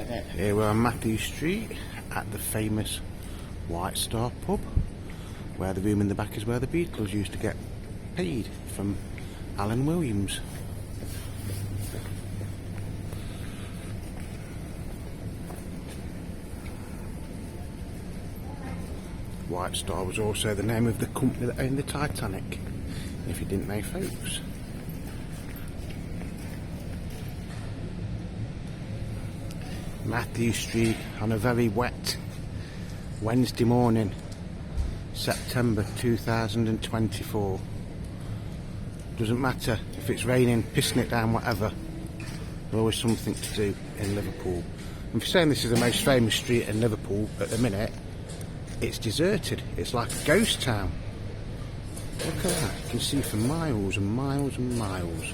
Here we're on Mathew Street at the famous White Star pub, where the room in the back is where the Beatles used to get paid from Alan Williams. White Star was also the name of the company that owned the Titanic, if you didn't know, folks. Mathew Street on a very wet Wednesday morning, September 2024. Doesn't matter if it's raining, pissing it down, whatever, there's always something to do in Liverpool. And for saying this is the most famous street in Liverpool at the minute, it's deserted. It's like a ghost town. Look at that, you can see for miles and miles and miles.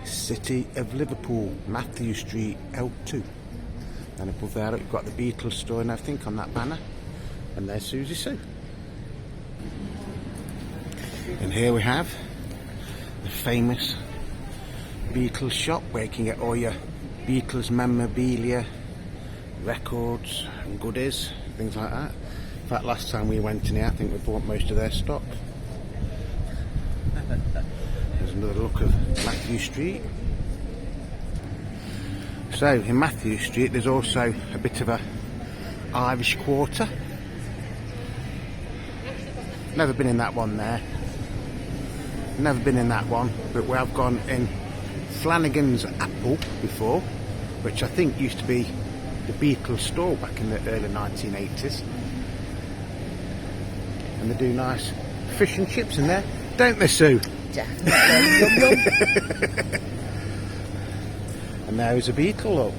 City of Liverpool, Mathew Street, L2. And above there you've got the Beatles store and everything on that banner. And there's Suzy Sue. And here we have the famous Beatles shop, where you can get all your Beatles memorabilia, records and goodies, things like that. In fact, last time we went in here, I think we bought most of their stock. There's another look of Mathew Street. So in Mathew Street there's also a bit of a Irish quarter. Never been in that one there. Never been in that one, but we have gone in Flanagan's Apple before, which I think used to be the Beatles store back in the early 1980s. And they do nice fish and chips in there, don't they, Sue? Definitely. And there is a Beatle,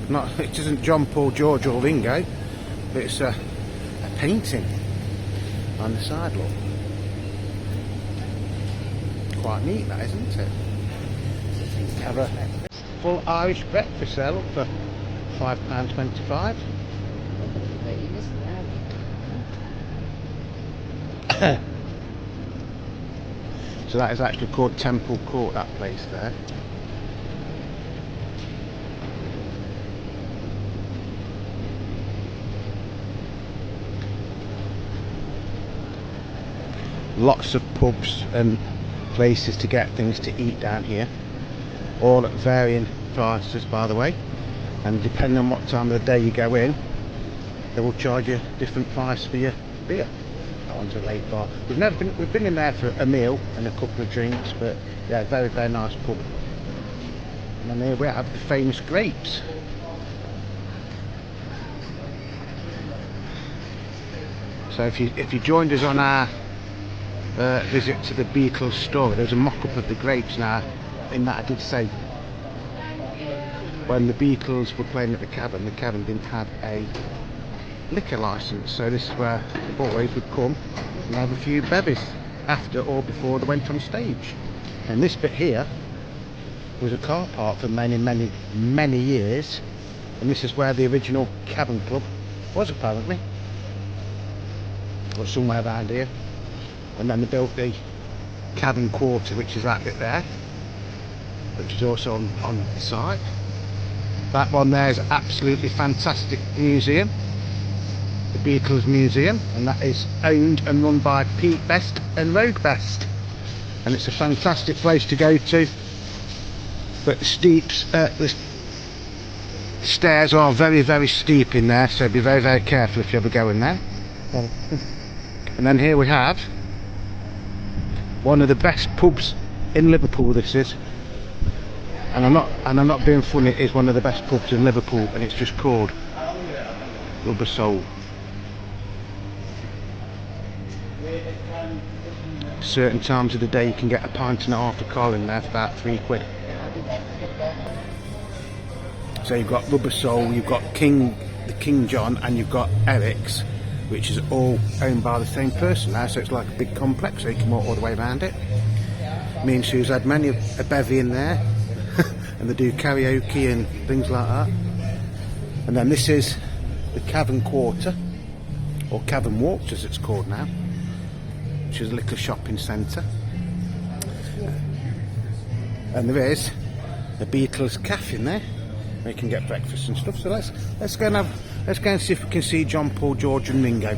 look. It isn't John, Paul, George or Ringo, but it's a painting on the side, look. Quite neat, that, isn't it? Have a full Irish breakfast there, look, for £5.25. So that is actually called Temple Court, that place there. Lots of pubs and places to get things to eat down here, all at varying prices, by the way, and depending on what time of the day you go in, they will charge you a different price for your beer. That one's a late bar. We've been in there for a meal and a couple of drinks, but yeah, very, very nice pub. And then here we have the famous Grapes. So if you joined us on our visit to the Beatles store, there's a mock-up of the Grapes. Now, in that I did say, when the Beatles were playing at the Cavern didn't have a liquor license, so this is where the boys would come and have a few bevies after or before they went on stage. And this bit here was a car park for many, many, many years, and this is where the original Cavern Club was, apparently, or somewhere around here. And then they built the Cavern Quarter, which is that bit there, which is also on the site. That one there is absolutely fantastic museum, the Beatles Museum, and that is owned and run by Pete Best and Rogue Best, and it's a fantastic place to go to. But the stairs are very, very steep in there, so be very, very careful if you ever go in there. And then here we have one of the best pubs in Liverpool. This is, and I'm not being funny, it is one of the best pubs in Liverpool, and it's just called Rubber Soul. Certain times of the day you can get a pint and a half of cola in there for about £3. So you've got Rubber Soul, you've got the King John, and you've got Eric's, which is all owned by the same person now, so it's like a big complex, so you can walk all the way around it. Me and Sue's had many a bevy in there, and they do karaoke and things like that. And then this is the Cavern Quarter, or Cavern Walks as it's called now, which is a little shopping centre. And there is a Beatles cafe in there where you can get breakfast and stuff. So let's go and see if we can see John, Paul, George and Ringo.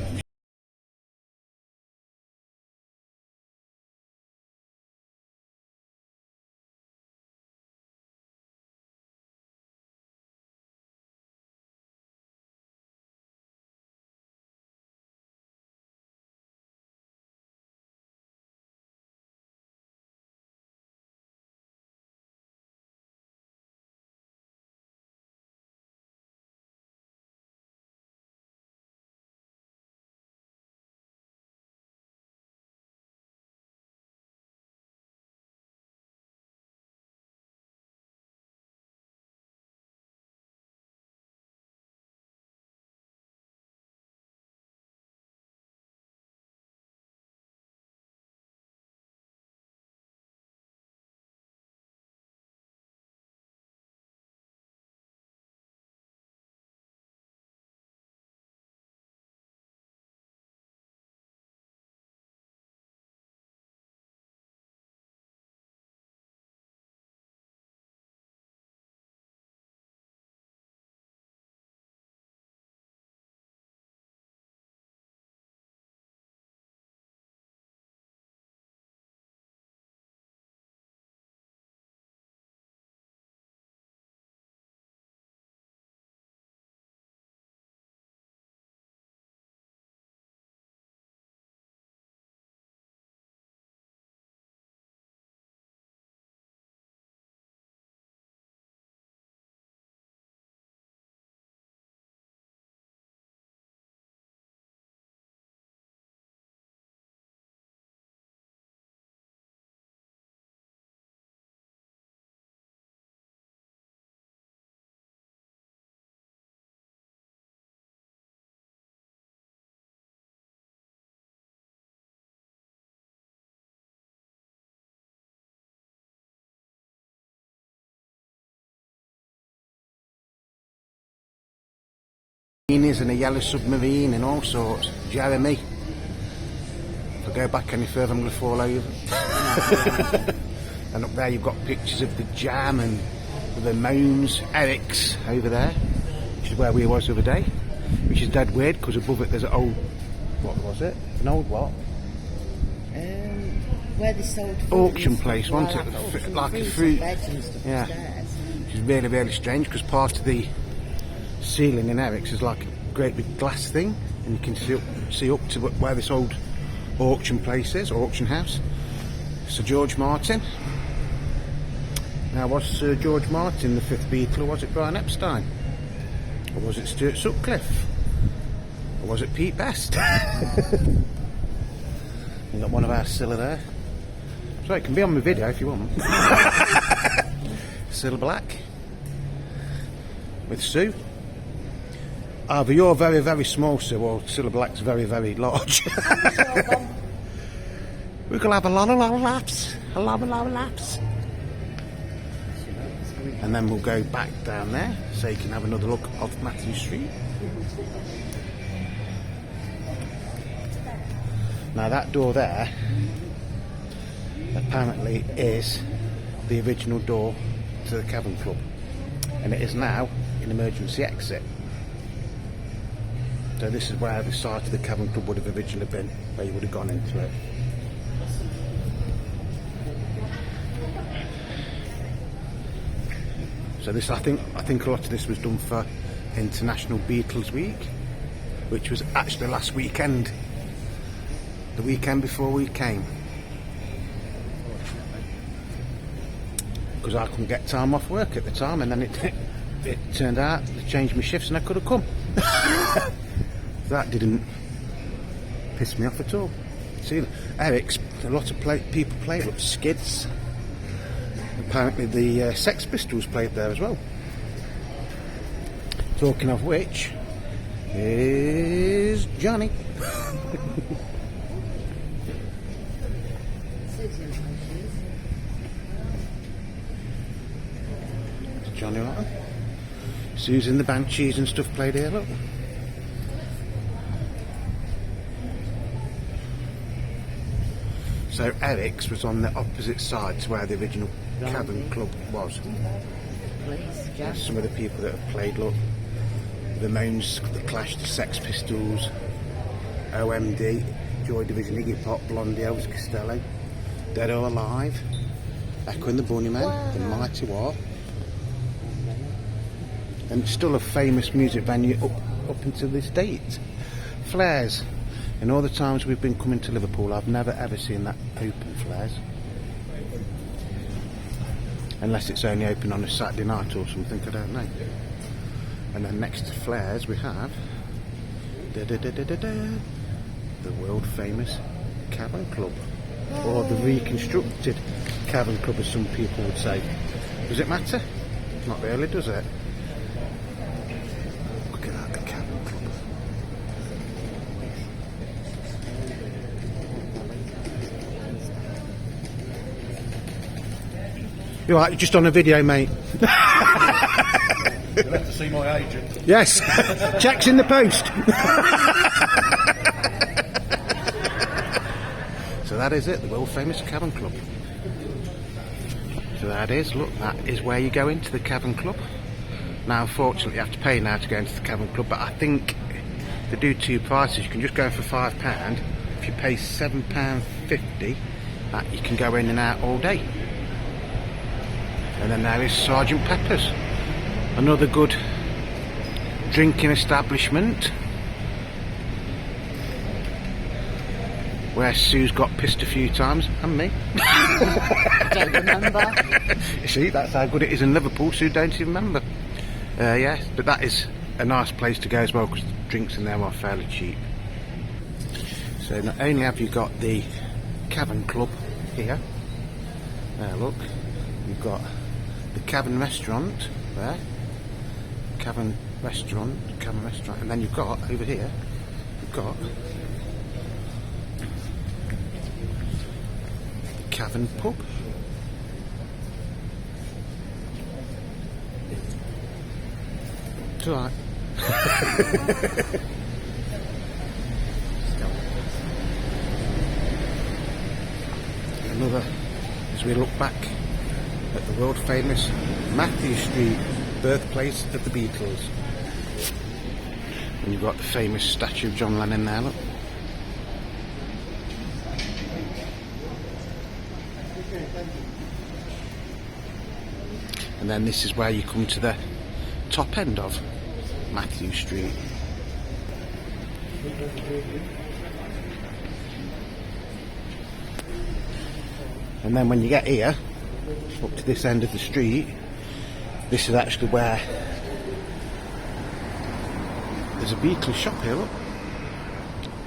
And a yellow submarine and all sorts. Jeremy. If I go back any further I'm going to fall over. And up there you've got pictures of the Jam and the Moans, Eric's over there, which is where we was the other day, which is dead weird because above it there's an old, what was it? An old what? Where they sold auction place, wasn't it? Like a fruit. Yeah. Which is really, really strange because part of the ceiling in Eric's is like a great big glass thing, and you can see up to where this old auction place is, auction house. Sir George Martin. Now, was Sir George Martin the fifth Beatle, or was it Brian Epstein? Or was it Stuart Sutcliffe? Or was it Pete Best? You got one of our Scylla there. So it can be on my video if you want. Scylla Black with Sue. Either you're very, very small, Sue, or Scylla Black's very, very large. We can have a lot of laps. A lot of laps. And then we'll go back down there so you can have another look of Mathew Street. Now that door there apparently is the original door to the Cavern Club, and it is now an emergency exit. So this is where the site of the Cavern Club would have originally been, where you would have gone into it. So this, I think a lot of this was done for International Beatles Week, which was actually last weekend, the weekend before we came, because I couldn't get time off work at the time, and then it turned out they changed my shifts and I could have come. That didn't piss me off at all. See, Eric's, a lot of people played up Skids. Apparently the Sex Pistols played there as well. Talking of which, is Johnny. Johnny Lotton. Suzy and the Banshees and stuff played here, look. So Eric's was on the opposite side to where the original Cavern Club was. There's some of the people that have played, look. The Ramones, the Clash, the Sex Pistols, OMD, Joy Division, Iggy Pop, Blondie, Elvis Costello, Dead or Alive, Echo and the Bunnymen, the Mighty War, and still a famous music venue up until this date. Flares. In all the times we've been coming to Liverpool, I've never ever seen that open, Flares. Unless it's only open on a Saturday night or something, I don't know. And then next to Flares we have the world famous Cavern Club, or the reconstructed Cavern Club as some people would say. Does it matter? Not really, does it? Look at that, the Cavern Club. You're right, just on a video, mate. You'll have to see my agent. Yes, check's in the post. So that is it, the world famous Cavern Club. So that is, look, that is where you go into the Cavern Club. Now unfortunately you have to pay now to go into the Cavern Club, but I think they do two prices. You can just go in for £5. If you pay £7.50, that you can go in and out all day. And then there is Sergeant Pepper's, another good drinking establishment where Sue's got pissed a few times, and me. I don't remember. You see, that's how good it is in Liverpool. Sue don't even remember. Yes, but that is a nice place to go as well, because the drinks in there are fairly cheap. So not only have you got the Cavern Club here, there look, you've got the Cavern Restaurant there, Cavern Restaurant, and then you've got over here, you've got the Cavern Pub. It's alright. Another, as we look back at the world famous Mathew Street, birthplace of the Beatles. And you've got the famous statue of John Lennon there, look. And then this is where you come to the top end of Mathew Street. And then when you get here, up to this end of the street, this is actually where there's a Beatles shop here, look.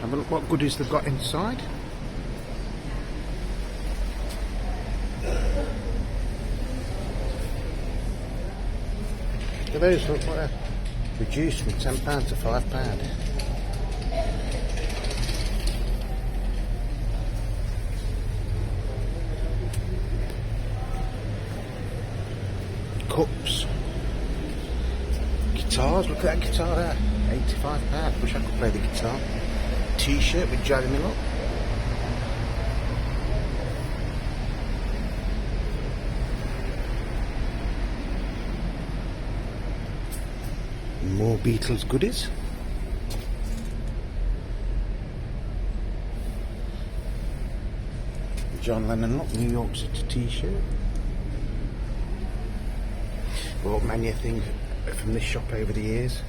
Have a look what goodies they've got inside. Look at those, look what they're reduced from £10 to £5. Cups, guitars, look at that guitar there, £85. Wish I could play the guitar. T-shirt with Jeremy, look. More Beatles goodies. John Lennon, look, New York City T-shirt. Bought many a thing from this shop over the years.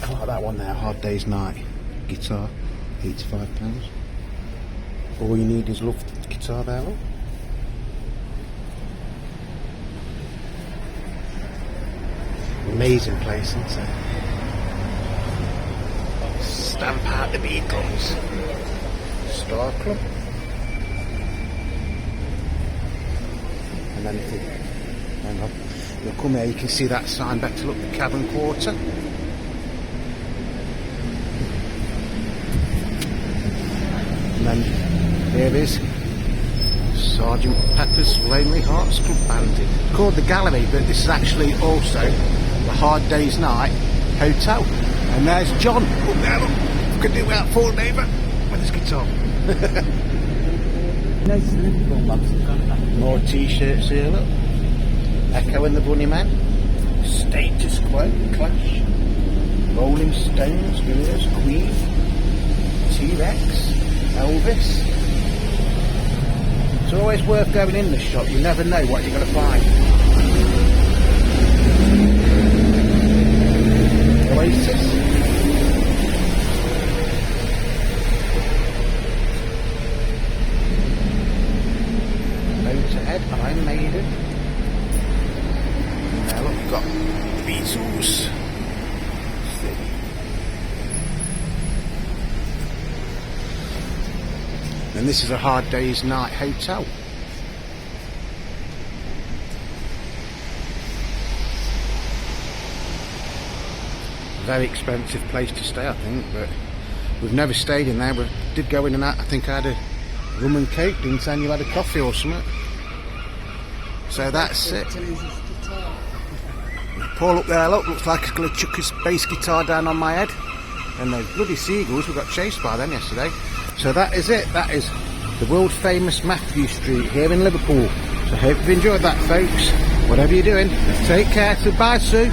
I like that one there, Hard Day's Night guitar, £85. All you need is love the guitar there, look. Amazing place, isn't it? Stamp out the Beatles. Star Club. And then if you hang on, you'll come here, you can see that sign back to look, the Cavern Quarter. And then here is Sergeant Pepper's Lonely Hearts Club Band. It's called the Gallery, but this is actually also the Hard Day's Night Hotel. And there's John up there, look. You can do without falling over with his guitar. Those Liverpool mugs have gone back. More t-shirts here, look. Echo and the Bunnyman. Status Quo, Clash. Rolling Stones, Doors, Queen. T-Rex. Elvis. It's always worth going in this shop. You never know what you're going to find. Oasis. Motorhead, Iron Maiden. Now look, we've got Beatles. And this is a Hard Day's Night hotel. Very expensive place to stay, I think, but we've never stayed in there. We did go in and out. I think I had a rum and coke, didn't say you had a coffee or something. So that's it. Paul up there, look, looks like he's going to chuck his bass guitar down on my head. And those bloody seagulls, we got chased by them yesterday. So that is it. That is the world famous Mathew Street here in Liverpool. So I hope you've enjoyed that, folks. Whatever you're doing, take care. So bye, Sue.